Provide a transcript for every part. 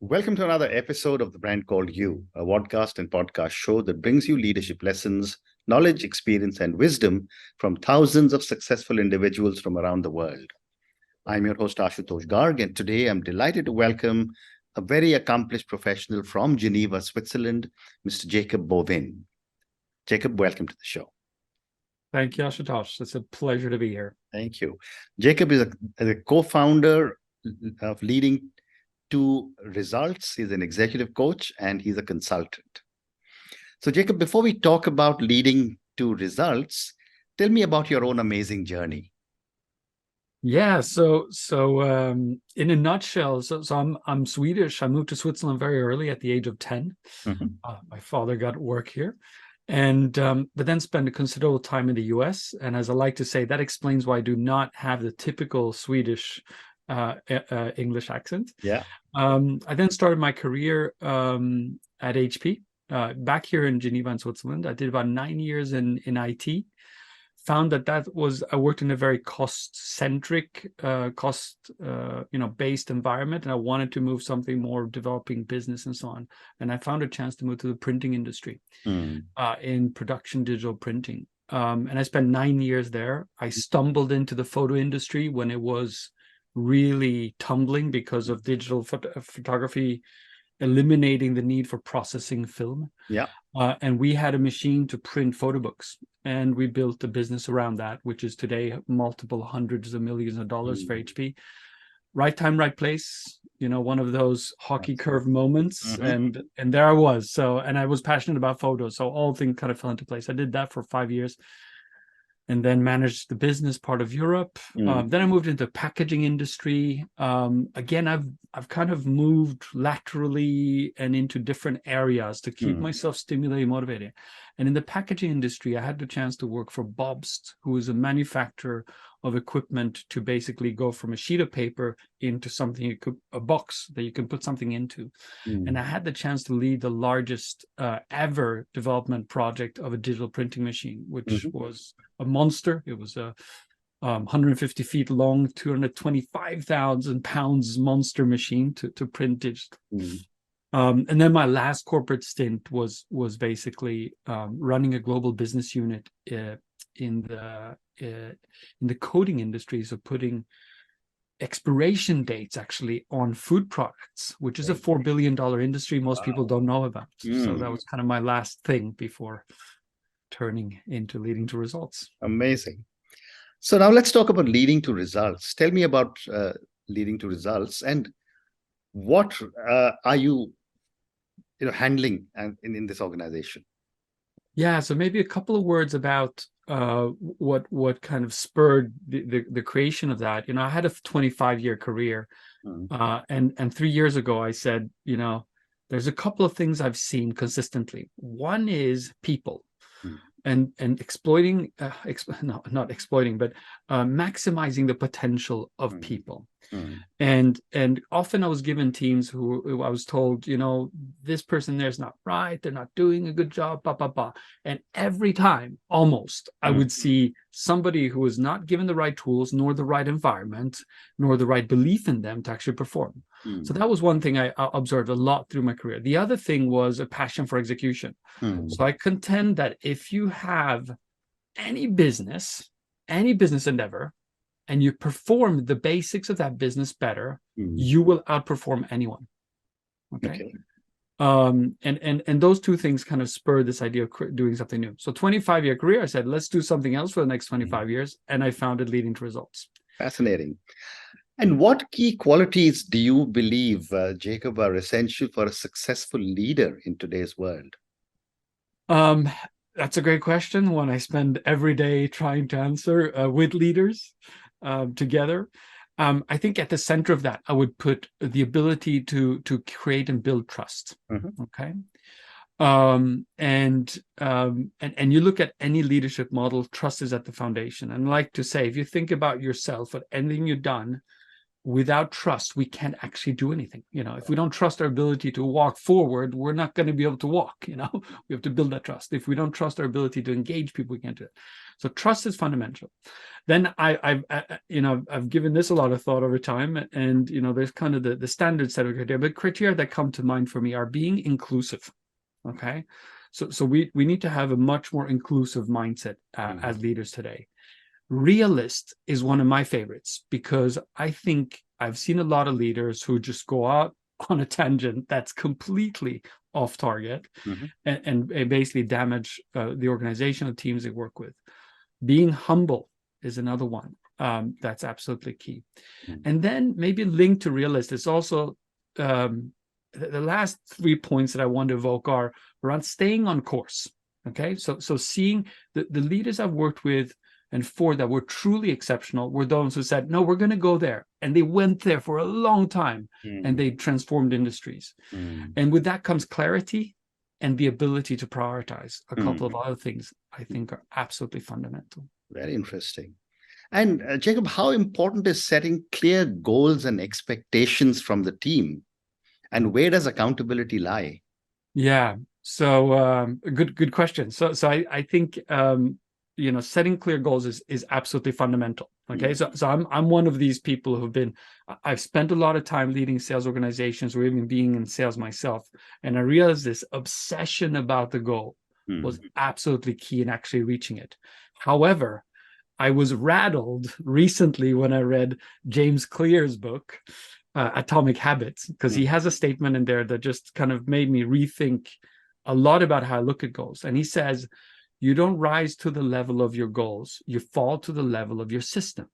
Welcome to another episode of The Brand Called You, a podcast and podcast show that brings you leadership lessons, knowledge, experience, and wisdom from thousands of successful individuals from around the world. I'm your host, Ashutosh Garg, and today I'm delighted to welcome a very accomplished professional from Geneva, Switzerland, Mr. Jakob Bovin. Jakob, welcome to the show. Thank you, Ashutosh. It's a pleasure to be here. Thank you. Jakob is a co-founder of Leading to Results. He's an executive coach and he's a consultant. So, Jakob, before we talk about leading to results, tell me about your own amazing journey. Yeah, so in a nutshell, I'm Swedish. I moved to Switzerland very early at the age of 10. My father got work here, and but then spent a considerable time in the US. And as I like to say, that explains why I do not have the typical Swedish English accent. Yeah. I then started my career at HP back here in Geneva in Switzerland. I did about 9 years in IT. Found that was, I worked in a very cost-centric, based environment, and I wanted to move something more developing business and so on. And I found a chance to move to the printing industry in production digital printing. And I spent 9 years there. I stumbled into the photo industry when it was really tumbling because of digital photography eliminating the need for processing film. Yeah. And we had a machine to print photo books, and we built a business around that, which is today multiple hundreds of millions of dollars for HP. Right time, right place, one of those hockey curve moments. And there I was. So, and I was passionate about photos. So all things kind of fell into place. I did that for 5 years and then managed the business part of Europe. Then I moved into the packaging industry. Again, I've kind of moved laterally and into different areas to keep myself stimulated, motivated. And in the packaging industry, I had the chance to work for Bobst, who is a manufacturer of equipment to basically go from a sheet of paper into something, a box that you can put something into. And I had the chance to lead the largest ever development project of a digital printing machine, which was a monster. It was a 150 feet long, 225,000 pounds monster machine to print digital. And then my last corporate stint was basically running a global business unit in the coating industry, so putting expiration dates actually on food products, which is a $4 billion industry most people don't know about. So that was kind of my last thing before turning into Leading to Results. Amazing. So now let's talk about Leading to Results. Tell me about Leading to Results and what are you handling in this organization? Yeah, so maybe a couple of words about what kind of spurred the creation of that. I had a 25-year career, and 3 years ago I said, there's a couple of things I've seen consistently. One is people. And exploiting, not exploiting, but maximizing the potential of people. And often I was given teams who I was told, this person there is not right, they're not doing a good job, blah, blah, blah. And every time, almost, I would see somebody who was not given the right tools, nor the right environment, nor the right belief in them to actually perform. So that was one thing I observed a lot through my career. The other thing was a passion for execution. So I contend that if you have any business endeavor, and you perform the basics of that business better, you will outperform anyone. Okay. And those two things kind of spurred this idea of doing something new. So 25-year career, I said, let's do something else for the next 25 years. And I founded Leading to Results. Fascinating. And what key qualities do you believe, Jakob, are essential for a successful leader in today's world? That's a great question. One I spend every day trying to answer with leaders together. I think at the center of that, I would put the ability to create and build trust. Okay. And you look at any leadership model, trust is at the foundation. And I like to say, if you think about yourself, at anything you've done, without trust, we can't actually do anything. If we don't trust our ability to walk forward, we're not going to be able to walk. We have to build that trust. If we don't trust our ability to engage people, we can't do it. So trust is fundamental. Then I've given this a lot of thought over time, and there's kind of the standard set of criteria, but criteria that come to mind for me are being inclusive. Okay, so we need to have a much more inclusive mindset as leaders today. Realist is one of my favorites, because I think I've seen a lot of leaders who just go out on a tangent that's completely off target and basically damage the organizational teams they work with. Being humble is another one that's absolutely key. And then maybe linked to realist is also the last 3 points that I want to evoke are around staying on course. Okay, so seeing the leaders I've worked with and for that were truly exceptional were those who said, no, we're going to go there. And they went there for a long time and they transformed industries. And with that comes clarity and the ability to prioritize. A couple of other things I think are absolutely fundamental. Very interesting. And Jakob, how important is setting clear goals and expectations from the team? And where does accountability lie? Yeah, so good question. So I think setting clear goals is absolutely fundamental. Okay, so I'm one of these people who've I've spent a lot of time leading sales organizations or even being in sales myself, and I realized this obsession about the goal was absolutely key in actually reaching it. However, I was rattled recently when I read James Clear's book, Atomic Habits, because he has a statement in there that just kind of made me rethink a lot about how I look at goals. And he says, you don't rise to the level of your goals, you fall to the level of your system.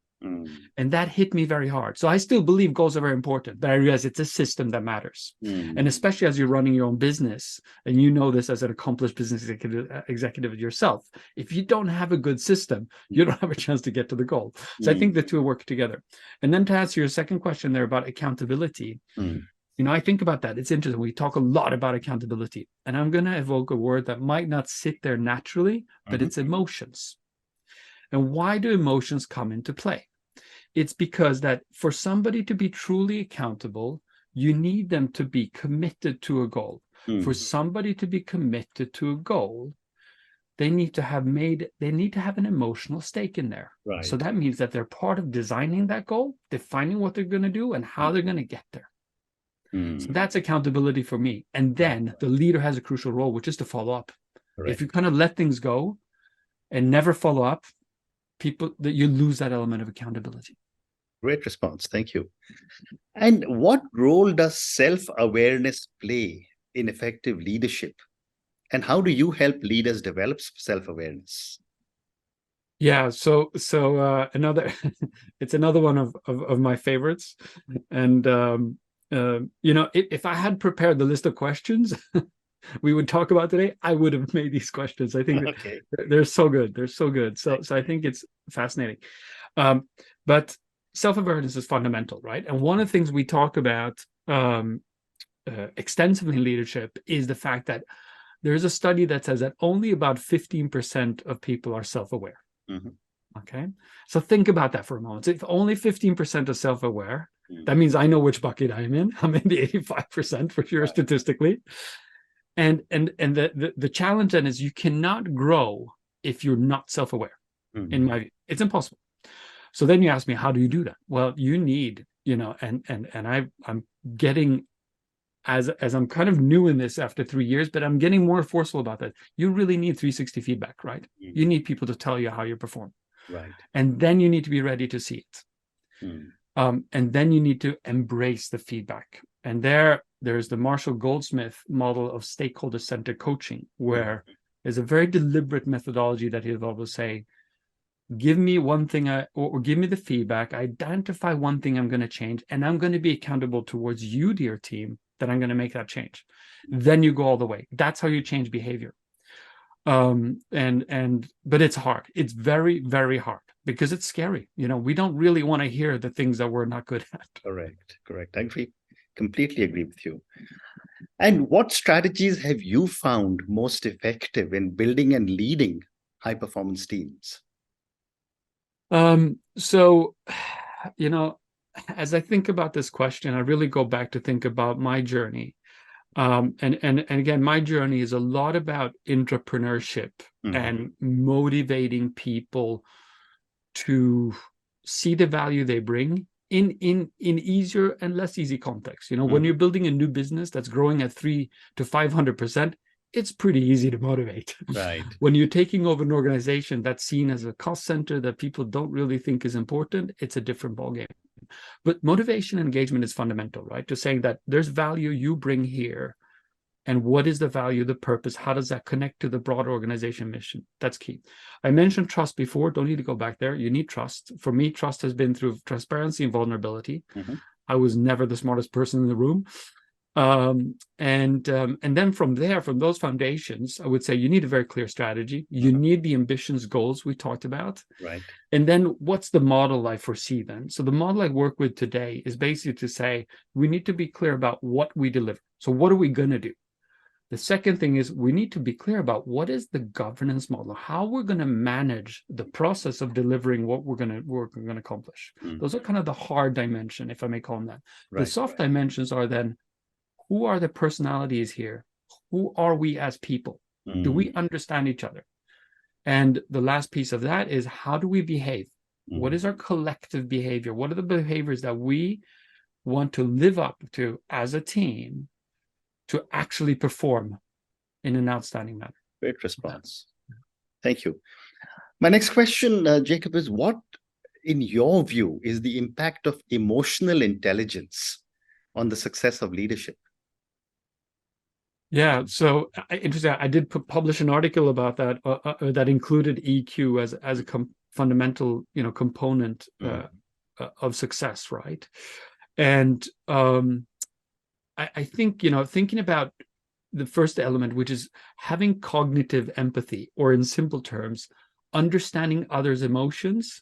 And that hit me very hard. So I still believe goals are very important, but I realize it's a system that matters. And especially as you're running your own business, and you know this as an accomplished business executive yourself, if you don't have a good system, you don't have a chance to get to the goal. So I think the two work together. And then to answer your second question there about accountability, I think about that. It's interesting. We talk a lot about accountability, and I'm going to evoke a word that might not sit there naturally, but it's emotions. And why do emotions come into play? It's because that for somebody to be truly accountable, you need them to be committed to a goal. For somebody to be committed to a goal, they need to have an emotional stake in there. Right. So that means that they're part of designing that goal, defining what they're going to do and how they're going to get there. So that's accountability for me. And then the leader has a crucial role, which is to follow up. Right. If you kind of let things go and never follow up, you lose that element of accountability. Great response. Thank you. And what role does self-awareness play in effective leadership? And how do you help leaders develop self-awareness? Yeah, so another it's another one of my favorites. And if I had prepared the list of questions we would talk about today, I would have made these questions. I think they're so good. They're so good. So I think it's fascinating. But self-awareness is fundamental, right? And one of the things we talk about extensively in leadership is the fact that there's a study that says that only about 15% of people are self-aware. Okay, so think about that for a moment. If only 15% are self-aware, that means I know which bucket I'm in. I'm in the 85% for sure, statistically. And the challenge then is you cannot grow if you're not self-aware. In my view, it's impossible. So then you ask me, how do you do that? Well, you need, and I'm getting, as I'm kind of new in this after 3 years, but I'm getting more forceful about that. You really need 360 feedback, right? You need people to tell you how you perform. Right. And then you need to be ready to see it. And then you need to embrace the feedback. And there's the Marshall Goldsmith model of stakeholder-centered coaching, where there's a very deliberate methodology that he'll always say, give me one thing, or give me the feedback, identify one thing I'm going to change, and I'm going to be accountable towards you, dear team, that I'm going to make that change. Then you go all the way. That's how you change behavior. But it's hard. It's very, very hard because it's scary. We don't really want to hear the things that we're not good at. Correct. I completely agree with you. And what strategies have you found most effective in building and leading high-performance teams? as I think about this question, I really go back to think about my journey. And again, my journey is a lot about entrepreneurship and motivating people to see the value they bring in easier and less easy contexts. When you're building a new business that's growing at 300 to 500%, it's pretty easy to motivate. Right. When you're taking over an organization that's seen as a cost center that people don't really think is important, it's a different ballgame. But motivation and engagement is fundamental, right? To saying that there's value you bring here, and what is the value, the purpose? How does that connect to the broader organization mission? That's key. I mentioned trust before. Don't need to go back there. You need trust. For me, trust has been through transparency and vulnerability. I was never the smartest person in the room. And then from there, from those foundations, I would say you need a very clear strategy. You need the ambitions, goals we talked about. Right. And then what's the model I foresee then? So the model I work with today is basically to say, we need to be clear about what we deliver. So what are we going to do? The second thing is we need to be clear about what is the governance model, how we're going to manage the process of delivering what we're going to accomplish. Those are kind of the hard dimension, if I may call them that. Right. The soft dimensions are then, who are the personalities here? Who are we as people? Do we understand each other? And the last piece of that is, how do we behave? What is our collective behavior? What are the behaviors that we want to live up to as a team to actually perform in an outstanding manner? Great response. Thank you. My next question, Jakob, is what, in your view, is the impact of emotional intelligence on the success of leadership? Yeah, so interesting. I did publish an article about that that included EQ as a fundamental, component of success, right? And I think, thinking about the first element, which is having cognitive empathy, or in simple terms, understanding others' emotions,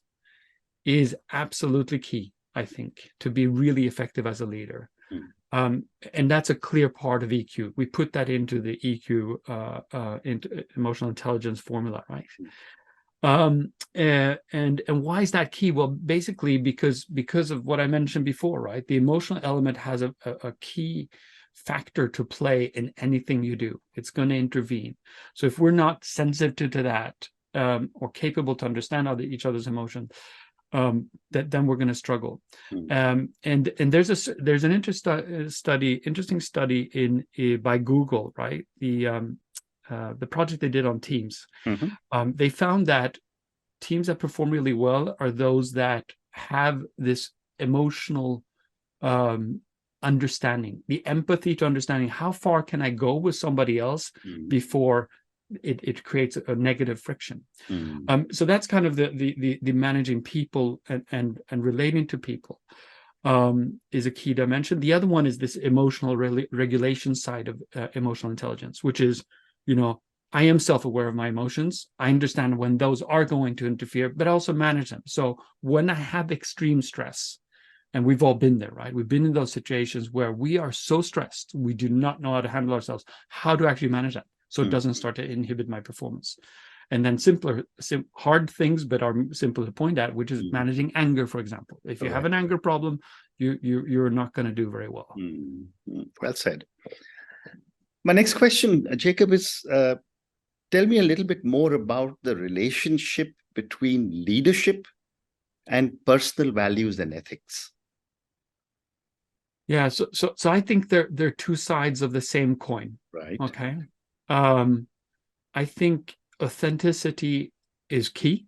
is absolutely key, I think, to be really effective as a leader. And that's a clear part of EQ. We put that into the EQ, into emotional intelligence formula, right? And why is that key? Well, basically because of what I mentioned before, right? The emotional element has a key factor to play in anything you do. It's going to intervene. So if we're not sensitive to that, or capable to understand each other's emotions, then we're going to struggle. And there's an interesting study by Google, right? The project they did on teams. They found that teams that perform really well are those that have this emotional understanding, the empathy to understanding how far can I go with somebody else before it creates a negative friction. So that's kind of the managing people and relating to people is a key dimension. The other one is this emotional regulation side of emotional intelligence, which is, I am self-aware of my emotions. I understand when those are going to interfere, but also manage them. So when I have extreme stress, and we've all been there, right? We've been in those situations where we are so stressed, we do not know how to handle ourselves, how to actually manage that, so it doesn't start to inhibit my performance. And then hard things, but are simple to point at, which is managing anger, for example. If you have an anger problem, you're not going to do very well. Well said. My next question, Jakob, is tell me a little bit more about the relationship between leadership and personal values and ethics. Yeah, so I think they're two sides of the same coin. Right. Okay. I think authenticity is key.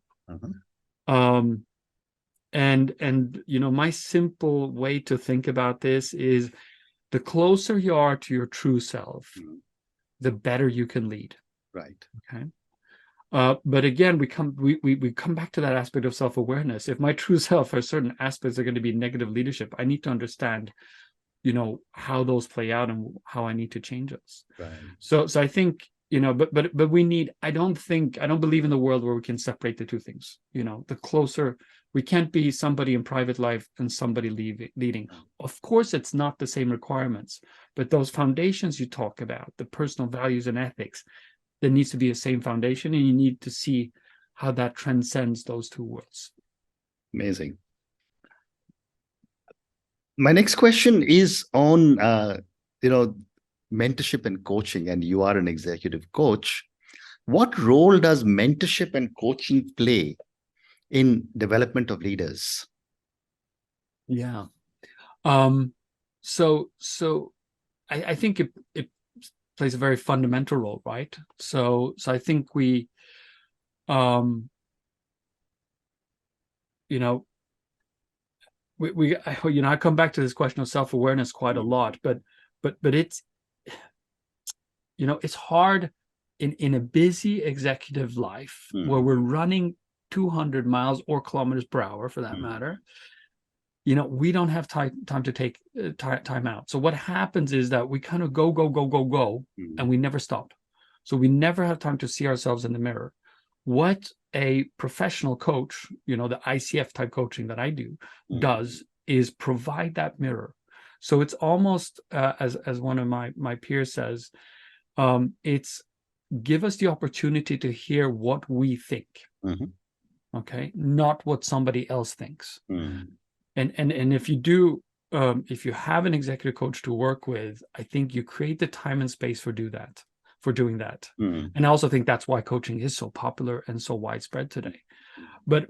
And my simple way to think about this is, the closer you are to your true self, the better you can lead. Right. Okay. But again, we come back to that aspect of self-awareness. If my true self, or certain aspects, are going to be negative leadership, I need to understand, how those play out and how I need to change those. Right. So I think, but we need, I don't believe in the world where we can separate the two things. The closer, we can't be somebody in private life and somebody leading. Of course, it's not the same requirements, but those foundations you talk about, the personal values and ethics, there needs to be a same foundation, and you need to see how that transcends those two worlds. Amazing. My next question is on, mentorship and coaching, and you are an executive coach. What role does mentorship and coaching play in development of leaders? Yeah. So I think it plays a very fundamental role, right? So I think we, you know, I come back to this question of self-awareness quite a lot, but it's, it's hard in a busy executive life where we're running 200 miles or kilometers per hour, for that matter. We don't have time to take time out. So what happens is that we kind of go, and we never stop. So we never have time to see ourselves in the mirror. What a professional coach, the ICF type coaching that I do, does is provide that mirror. So it's almost, as one of my peers says, it's give us the opportunity to hear what we think. Okay, not what somebody else thinks. And if you do, if you have an executive coach to work with, I think you create the time and space for doing that. And I also think that's why coaching is so popular and so widespread today. But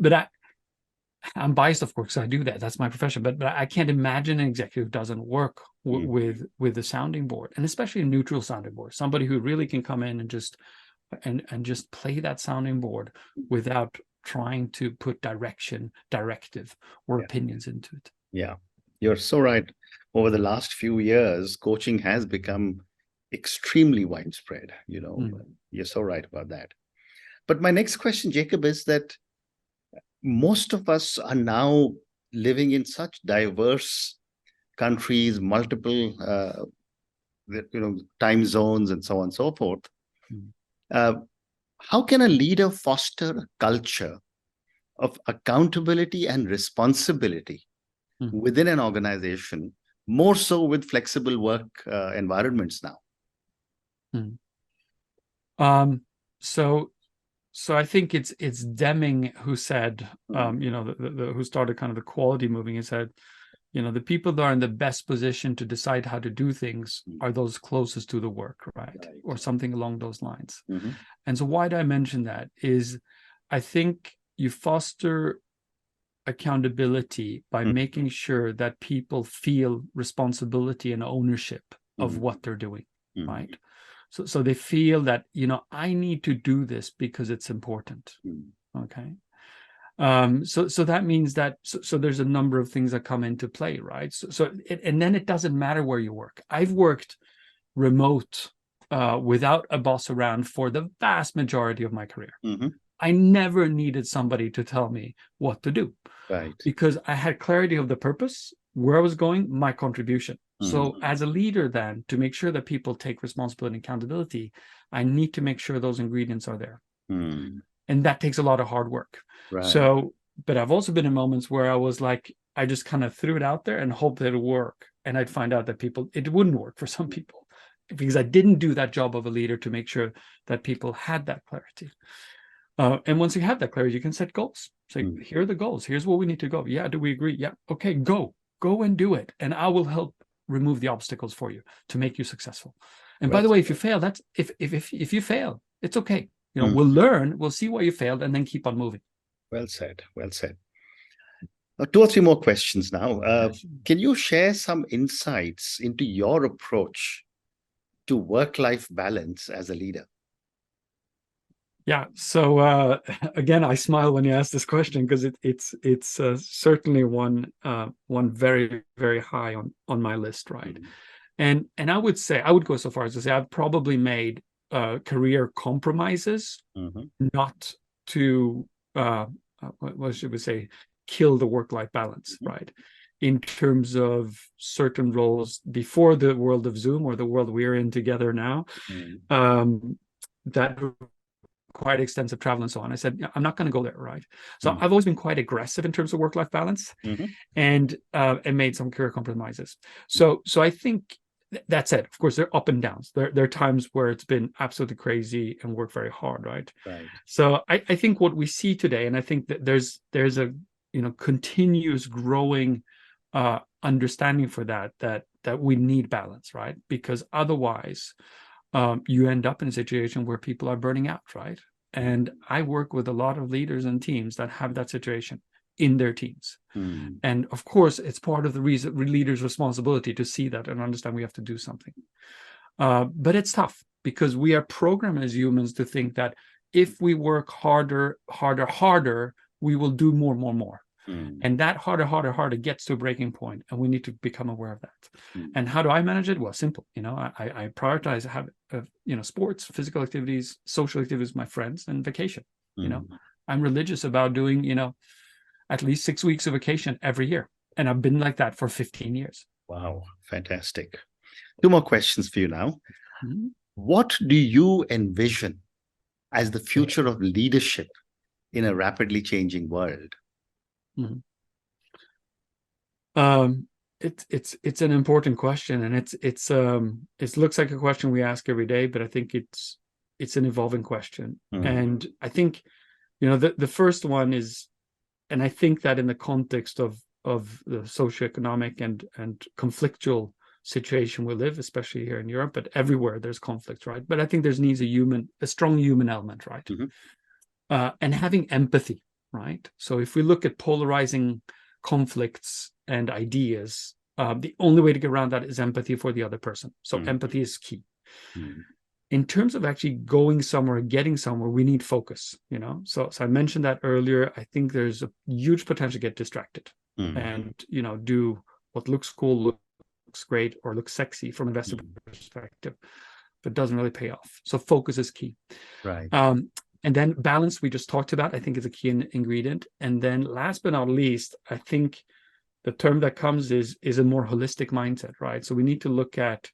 I'm biased, of course, because I do that. That's my profession. But I can't imagine an executive who doesn't work with the sounding board, and especially a neutral sounding board, somebody who really can come in and just play that sounding board without trying to put directive, or opinions into it. Yeah, you're so right. Over the last few years, coaching has become extremely widespread. You're so right about that. But my next question, Jacob, is that most of us are now living in such diverse countries, multiple time zones, and so on and so forth. How can a leader foster a culture of accountability and responsibility within an organization, more so with flexible work environments now? So I think it's Deming who said, who started kind of the quality moving. He said, the people that are in the best position to decide how to do things are those closest to the work, right? Or something along those lines. And so why do I mention that is, I think you foster accountability by making sure that people feel responsibility and ownership of what they're doing, right? So they feel that, I need to do this because it's important. Okay. So that means that, so there's a number of things that come into play, right? And then it doesn't matter where you work. I've worked remote without a boss around for the vast majority of my career. I never needed somebody to tell me what to do, right? Because I had clarity of the purpose, where I was going, my contribution. So as a leader, then, to make sure that people take responsibility and accountability, I need to make sure those ingredients are there. And that takes a lot of hard work. Right. So, but I've also been in moments where I was like, I just kind of threw it out there and hoped that it would work. And I'd find out that it wouldn't work for some people, because I didn't do that job of a leader to make sure that people had that clarity. And once you have that clarity, you can set goals. Say, here are the goals. Here's where we need to go. Yeah, do we agree? Yeah. Okay, go and do it. And I will help remove the obstacles for you to make you successful. And by the way, if you fail, that's if you fail, it's okay. We'll learn, we'll see where you failed, and then keep on moving. Well said. Well said. 2 or 3 more questions now. Can you share some insights into your approach to work-life balance as a leader? Yeah. So again, I smile when you ask this question, because it's certainly one very, very high on my list, right? And I would go so far as to say I've probably made career compromises, not to what should we say, kill the work-life balance, right? In terms of certain roles before the world of Zoom, or the world we're in together now, that quite extensive travel and so on. I said, I'm not going to go there, right? So I've always been quite aggressive in terms of work-life balance, and made some career compromises. So I think that said, of course, there are up and downs. There are times where it's been absolutely crazy and worked very hard, right? So I think what we see today, and I think that there's a continuous growing understanding for that we need balance, right? Because otherwise, you end up in a situation where people are burning out, right? And I work with a lot of leaders and teams that have that situation in their teams. And of course, it's part of the leader's responsibility to see that and understand we have to do something. But it's tough because we are programmed as humans to think that if we work harder, we will do more. And that harder gets to a breaking point, and we need to become aware of that. And how do I manage it? Well, simple. I prioritize sports, physical activities, social activities with my friends, and vacation. I'm religious about doing at least 6 weeks of vacation every year, and I've been like that for 15 years. Wow, fantastic. 2 more questions for you now. What do you envision as the future of leadership in a rapidly changing world? It's an important question, and it looks like a question we ask every day, but I think it's an evolving question. And I think the first one is, and I think that in the context of the socioeconomic and conflictual situation we live, especially here in Europe, but everywhere there's conflict, right? But I think there's needs a strong human element, right? And having empathy, right? So if we look at polarizing conflicts and ideas, the only way to get around that is empathy for the other person. So empathy is key. In terms of actually going somewhere, getting somewhere, we need focus, So I mentioned that earlier. I think there's a huge potential to get distracted and, do what looks cool, looks great, or looks sexy from an investor perspective, but doesn't really pay off. So focus is key. Right. And then balance, we just talked about, I think is a key ingredient. And then last but not least, I think the term that comes is a more holistic mindset, right? So we need to look at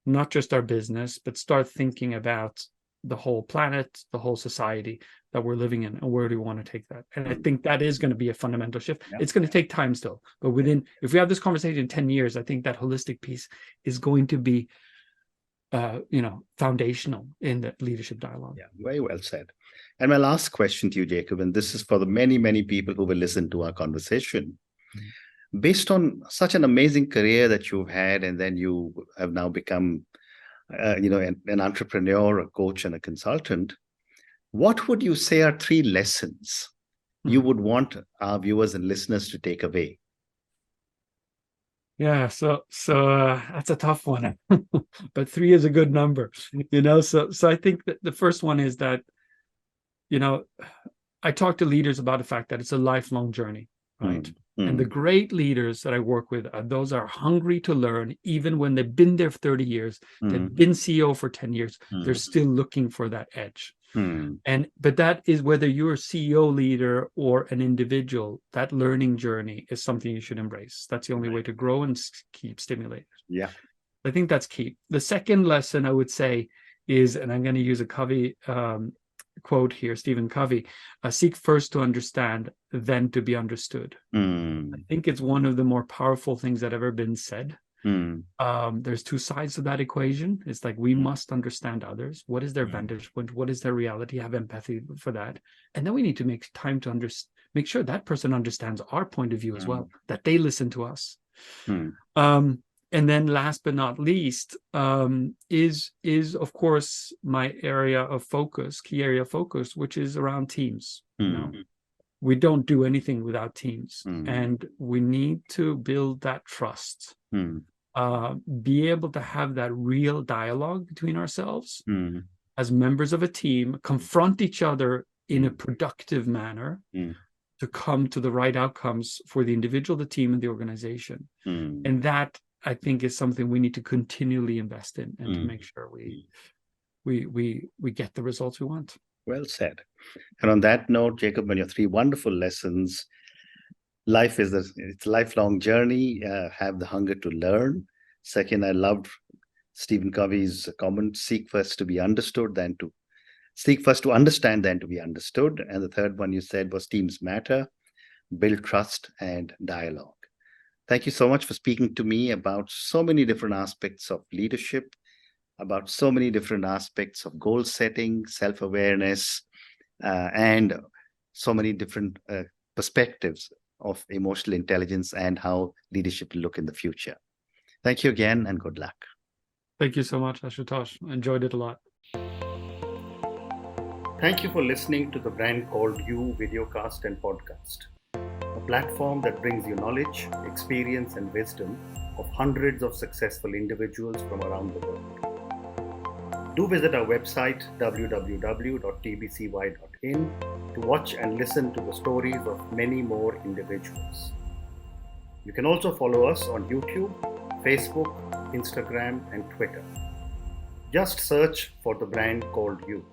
not just our business, but start thinking about the whole planet, the whole society that we're living in, and where do we want to take that? And I think that is going to be a fundamental shift. Yeah. It's going to take time still, but if we have this conversation in 10 years, I think that holistic piece is going to be foundational in the leadership dialogue. Yeah, very well said. And my last question to you, Jakob, and this is for the many, many people who will listen to our conversation. Based on such an amazing career that you've had, and then you have now become, an entrepreneur, a coach, and a consultant, what would you say are 3 lessons you would want our viewers and listeners to take away? Yeah, so that's a tough one, but 3 is a good number, So I think that the first one is that, I talk to leaders about the fact that it's a lifelong journey, right? And the great leaders that I work with are those are hungry to learn, even when they've been there for 30 years, they've been CEO for 10 years, they're still looking for that edge. But that is whether you're a CEO leader or an individual, that learning journey is something you should embrace. That's the only way to grow and keep stimulated. Yeah. I think that's key. The second lesson I would say is, and I'm going to use a Covey quote here, Stephen Covey, seek first to understand, then to be understood. I think it's one of the more powerful things that ever been said. There's 2 sides to that equation. It's like we must understand others. What is their vantage point? What is their reality? Have empathy for that. And then we need to make time to make sure that person understands our point of view as well, that they listen to us. And then last but not least, is of course my key area of focus, which is around teams. We don't do anything without teams, and we need to build that trust. Be able to have that real dialogue between ourselves as members of a team, confront each other in a productive manner to come to the right outcomes for the individual, the team, and the organization. And that, I think, is something we need to continually invest in, and to make sure we get the results we want. Well said. And on that note, Jakob, on your 3 wonderful lessons, life is it's a lifelong journey. Have the hunger to learn. Second, I loved Stephen Covey's comment: seek first to be understood, seek first to understand, then to be understood. And the third one you said was teams matter, build trust and dialogue. Thank you so much for speaking to me about so many different aspects of leadership, about so many different aspects of goal setting, self-awareness, and so many different perspectives of emotional intelligence and how leadership will look in the future. Thank you again and good luck. Thank you so much, Ashutosh. Enjoyed it a lot. Thank you for listening to the Brand Called You videocast and podcast, a platform that brings you knowledge, experience, and wisdom of hundreds of successful individuals from around the world. Do visit our website www.tbcy.in to watch and listen to the stories of many more individuals. You can also follow us on YouTube, Facebook, Instagram, and Twitter. Just search for the Brand Called You.